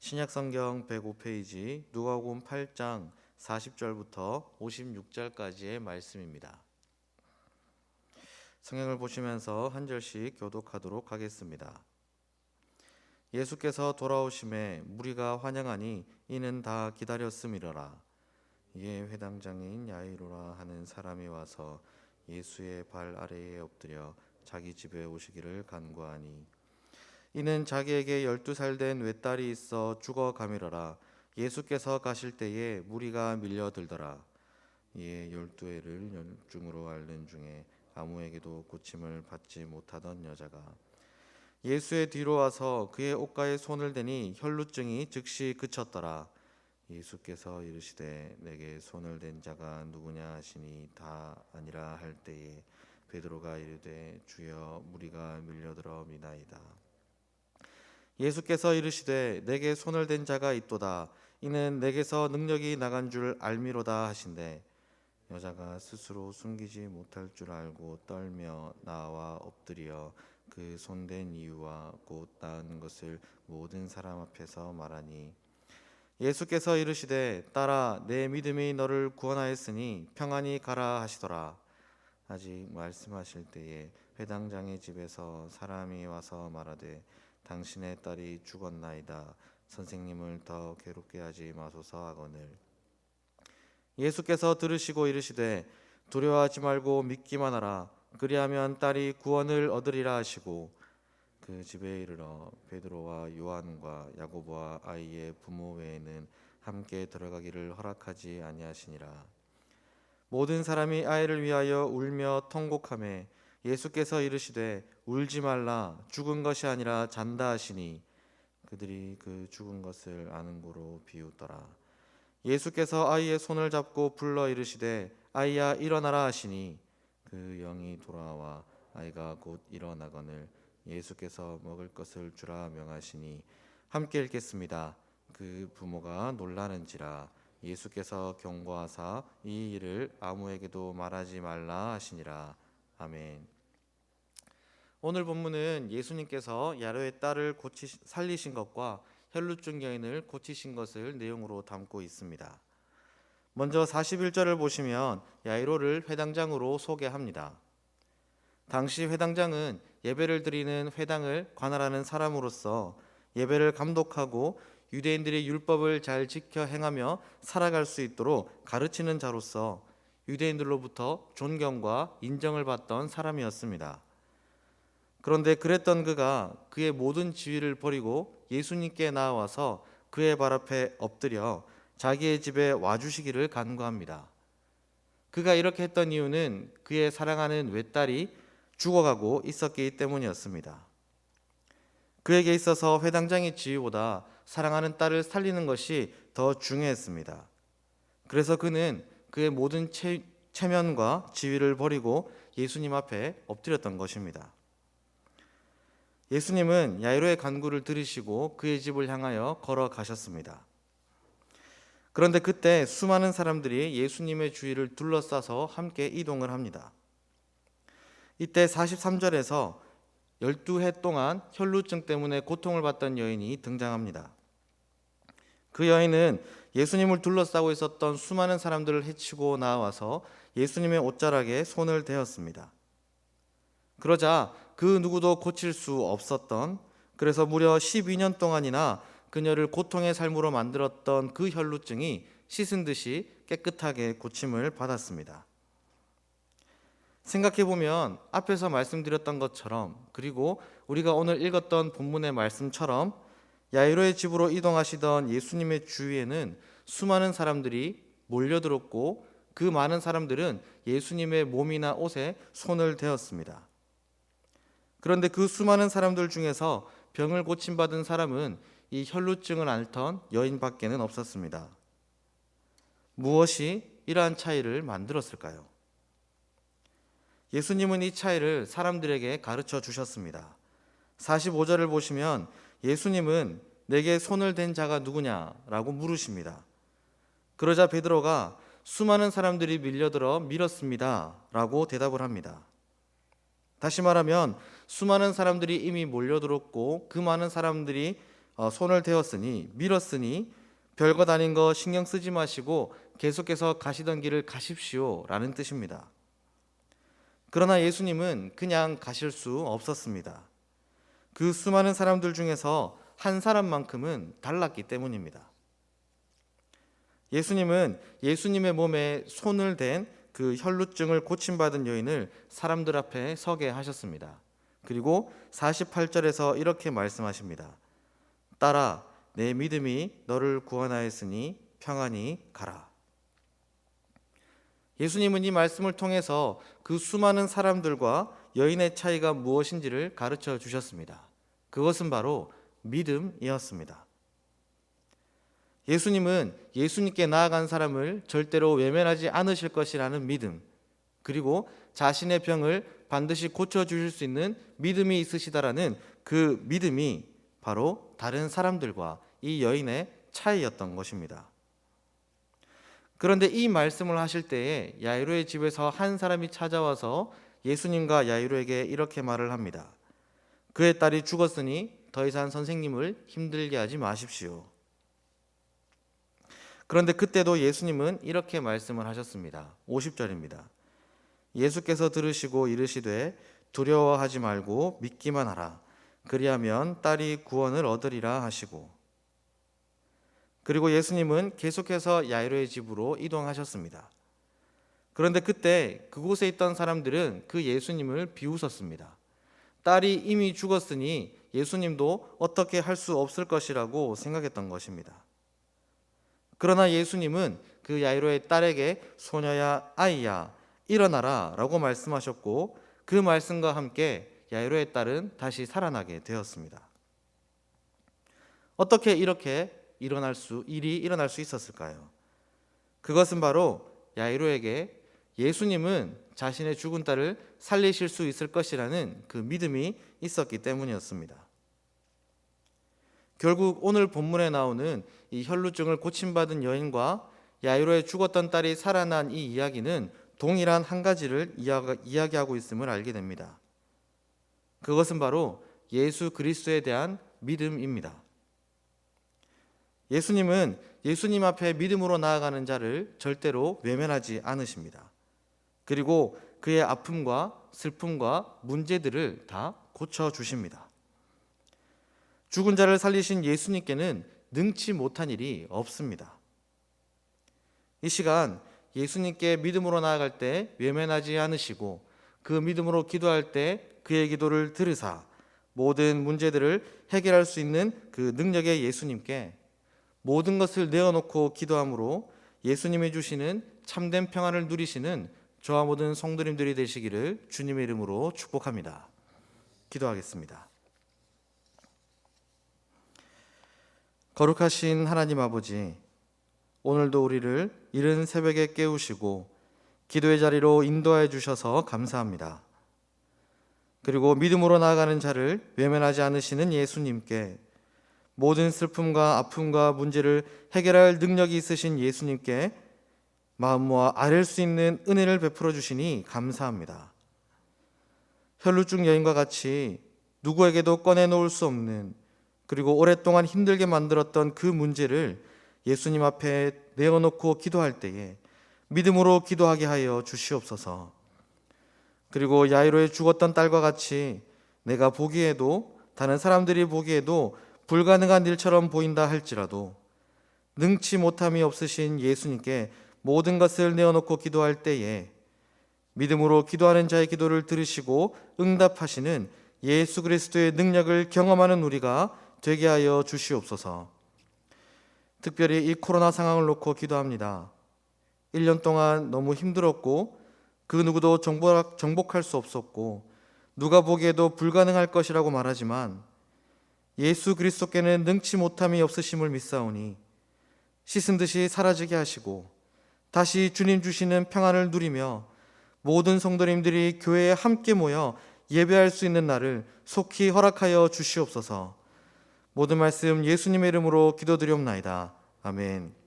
신약성경 105페이지 누가복음 8장 40절부터 56절까지의 말씀입니다. 성경을 보시면서 한 절씩 교독하도록 하겠습니다. 예수께서 돌아오심에 무리가 환영하니 이는 다 기다렸음이러라. 이에 회당장인 야이로라 하는 사람이 와서 예수의 발 아래에 엎드려 자기 집에 오시기를 간구하니 이는 자기에게 12살 된 외딸이 있어 죽어가미러라. 예수께서 가실 때에 무리가 밀려들더라. 이에 12해를 열중으로 앓는 중에 아무에게도 고침을 받지 못하던 여자가 예수의 뒤로 와서 그의 옷가에 손을 대니 혈루증이 즉시 그쳤더라. 예수께서 이르시되 내게 손을 댄 자가 누구냐 하시니 다 아니라 할 때에 베드로가 이르되 주여 무리가 밀려들어 미나이다. 예수께서 이르시되 내게 손을 댄 자가 있도다. 이는 내게서 능력이 나간 줄 알미로다 하신대. 여자가 스스로 숨기지 못할 줄 알고 떨며 나와 엎드려 그 손댄 이유와 곧 나은 것을 모든 사람 앞에서 말하니 예수께서 이르시되 딸아 내 믿음이 너를 구원하였으니 평안히 가라 하시더라. 아직 말씀하실 때에 회당장의 집에서 사람이 와서 말하되 당신의 딸이 죽었나이다. 선생님을 더 괴롭게 하지 마소서 하거늘. 예수께서 들으시고 이르시되 두려워하지 말고 믿기만 하라. 그리하면 딸이 구원을 얻으리라 하시고 그 집에 이르러 베드로와 요한과 야고보와 아이의 부모 외에는 함께 들어가기를 허락하지 아니하시니라. 모든 사람이 아이를 위하여 울며 통곡하매 예수께서 이르시되 울지 말라. 죽은 것이 아니라 잔다 하시니 그들이 그 죽은 것을 아는 고로 비웃더라. 예수께서 아이의 손을 잡고 불러 이르시되 아이야 일어나라 하시니 그 영이 돌아와 아이가 곧 일어나거늘 예수께서 먹을 것을 주라 명하시니 함께 읽겠습니다. 그 부모가 놀라는지라. 예수께서 경고하사 이 일을 아무에게도 말하지 말라 하시니라. 아멘. 오늘 본문은 예수님께서 야이로의 딸을 살리신 것과 혈루증 여인을 고치신 것을 내용으로 담고 있습니다. 먼저 41절을 보시면 야이로를 회당장으로 소개합니다. 당시 회당장은 예배를 드리는 회당을 관할하는 사람으로서 예배를 감독하고 유대인들이 율법을 잘 지켜 행하며 살아갈 수 있도록 가르치는 자로서 유대인들로부터 존경과 인정을 받던 사람이었습니다. 그런데 그랬던 그가 그의 모든 지위를 버리고 예수님께 나와서 그의 발 앞에 엎드려 자기의 집에 와주시기를 간구합니다. 그가 이렇게 했던 이유는 그의 사랑하는 외딸이 죽어가고 있었기 때문이었습니다. 그에게 있어서 회당장의 지위보다 사랑하는 딸을 살리는 것이 더 중요했습니다. 그래서 그는 그의 모든 체면과 지위를 버리고 예수님 앞에 엎드렸던 것입니다. 예수님은 야이로의 간구를 들으시고 그의 집을 향하여 걸어가셨습니다. 그런데 그때 수많은 사람들이 예수님의 주위를 둘러싸서 함께 이동을 합니다. 이때 43절에서 12해 동안 혈루증 때문에 고통을 받던 여인이 등장합니다. 그 여인은 예수님을 둘러싸고 있었던 수많은 사람들을 해치고 나와서 예수님의 옷자락에 손을 대었습니다. 그러자 그 누구도 고칠 수 없었던, 그래서 무려 12년 동안이나 그녀를 고통의 삶으로 만들었던 그 혈루증이 씻은 듯이 깨끗하게 고침을 받았습니다. 생각해보면 앞에서 말씀드렸던 것처럼, 그리고 우리가 오늘 읽었던 본문의 말씀처럼 야이로의 집으로 이동하시던 예수님의 주위에는 수많은 사람들이 몰려들었고 그 많은 사람들은 예수님의 몸이나 옷에 손을 대었습니다. 그런데 그 수많은 사람들 중에서 병을 고침받은 사람은 이 혈루증을 앓던 여인밖에는 없었습니다. 무엇이 이러한 차이를 만들었을까요? 예수님은 이 차이를 사람들에게 가르쳐 주셨습니다. 45절을 보시면 예수님은 내게 손을 댄 자가 누구냐라고 물으십니다. 그러자 베드로가 수많은 사람들이 밀려들어 밀었습니다 라고 대답을 합니다. 다시 말하면 수많은 사람들이 이미 몰려들었고 그 많은 사람들이 손을 대었으니 밀었으니 별것 아닌 거 신경 쓰지 마시고 계속해서 가시던 길을 가십시오 라는 뜻입니다. 그러나 예수님은 그냥 가실 수 없었습니다. 그 수많은 사람들 중에서 한 사람만큼은 달랐기 때문입니다. 예수님은 예수님의 몸에 손을 댄 그 혈루증을 고침받은 여인을 사람들 앞에 서게 하셨습니다. 그리고 48절에서 이렇게 말씀하십니다. 딸아, 내 믿음이 너를 구원하였으니 평안히 가라. 예수님은 이 말씀을 통해서 그 수많은 사람들과 여인의 차이가 무엇인지를 가르쳐 주셨습니다. 그것은 바로 믿음이었습니다. 예수님은 예수님께 나아간 사람을 절대로 외면하지 않으실 것이라는 믿음, 그리고 자신의 병을 반드시 고쳐주실 수 있는 믿음이 있으시다라는 그 믿음이 바로 다른 사람들과 이 여인의 차이였던 것입니다. 그런데 이 말씀을 하실 때에 야이로의 집에서 한 사람이 찾아와서 예수님과 야이로에게 이렇게 말을 합니다. 그의 딸이 죽었으니 더 이상 선생님을 힘들게 하지 마십시오. 그런데 그때도 예수님은 이렇게 말씀을 하셨습니다. 50절입니다. 예수께서 들으시고 이르시되 두려워하지 말고 믿기만 하라. 그리하면 딸이 구원을 얻으리라 하시고, 그리고 예수님은 계속해서 야이로의 집으로 이동하셨습니다. 그런데 그때 그곳에 있던 사람들은 그 예수님을 비웃었습니다. 딸이 이미 죽었으니 예수님도 어떻게 할 수 없을 것이라고 생각했던 것입니다. 그러나 예수님은 그 야이로의 딸에게 소녀야, 아이야, 일어나라 라고 말씀하셨고, 그 말씀과 함께 야이로의 딸은 다시 살아나게 되었습니다. 어떻게 이렇게 일이 일어날 수 있었을까요? 그것은 바로 야이로에게 예수님은 자신의 죽은 딸을 살리실 수 있을 것이라는 그 믿음이 있었기 때문이었습니다. 결국 오늘 본문에 나오는 이 혈루증을 고침받은 여인과 야이로의 죽었던 딸이 살아난 이 이야기는 동일한 한 가지를 이야기하고 있음을 알게 됩니다. 그것은 바로 예수 그리스도에 대한 믿음입니다. 예수님은 예수님 앞에 믿음으로 나아가는 자를 절대로 외면하지 않으십니다. 그리고 그의 아픔과 슬픔과 문제들을 다 고쳐주십니다. 죽은 자를 살리신 예수님께는 능치 못한 일이 없습니다. 이 시간 예수님께 믿음으로 나아갈 때 외면하지 않으시고, 그 믿음으로 기도할 때 그의 기도를 들으사 모든 문제들을 해결할 수 있는 그 능력의 예수님께 모든 것을 내어놓고 기도함으로 예수님이 주시는 참된 평안을 누리시는 저와 모든 성도님들이 되시기를 주님의 이름으로 축복합니다. 기도하겠습니다. 거룩하신 하나님 아버지, 오늘도 우리를 이른 새벽에 깨우시고 기도의 자리로 인도하여 주셔서 감사합니다. 그리고 믿음으로 나아가는 자를 외면하지 않으시는 예수님께, 모든 슬픔과 아픔과 문제를 해결할 능력이 있으신 예수님께 마음 모아 아뢰 수 있는 은혜를 베풀어 주시니 감사합니다. 혈루증 여인과 같이 누구에게도 꺼내놓을 수 없는, 그리고 오랫동안 힘들게 만들었던 그 문제를 예수님 앞에 내어놓고 기도할 때에 믿음으로 기도하게 하여 주시옵소서. 그리고 야이로의 죽었던 딸과 같이 내가 보기에도, 다른 사람들이 보기에도 불가능한 일처럼 보인다 할지라도 능치 못함이 없으신 예수님께 모든 것을 내어놓고 기도할 때에 믿음으로 기도하는 자의 기도를 들으시고 응답하시는 예수 그리스도의 능력을 경험하는 우리가 되게 하여 주시옵소서. 특별히 이 코로나 상황을 놓고 기도합니다. 1년 동안 너무 힘들었고 그 누구도 정복할 수 없었고 누가 보기에도 불가능할 것이라고 말하지만 예수 그리스도께는 능치 못함이 없으심을 믿사오니 씻은 듯이 사라지게 하시고 다시 주님 주시는 평안을 누리며 모든 성도님들이 교회에 함께 모여 예배할 수 있는 날을 속히 허락하여 주시옵소서. 모든 말씀 예수님의 이름으로 기도드리옵나이다. 아멘.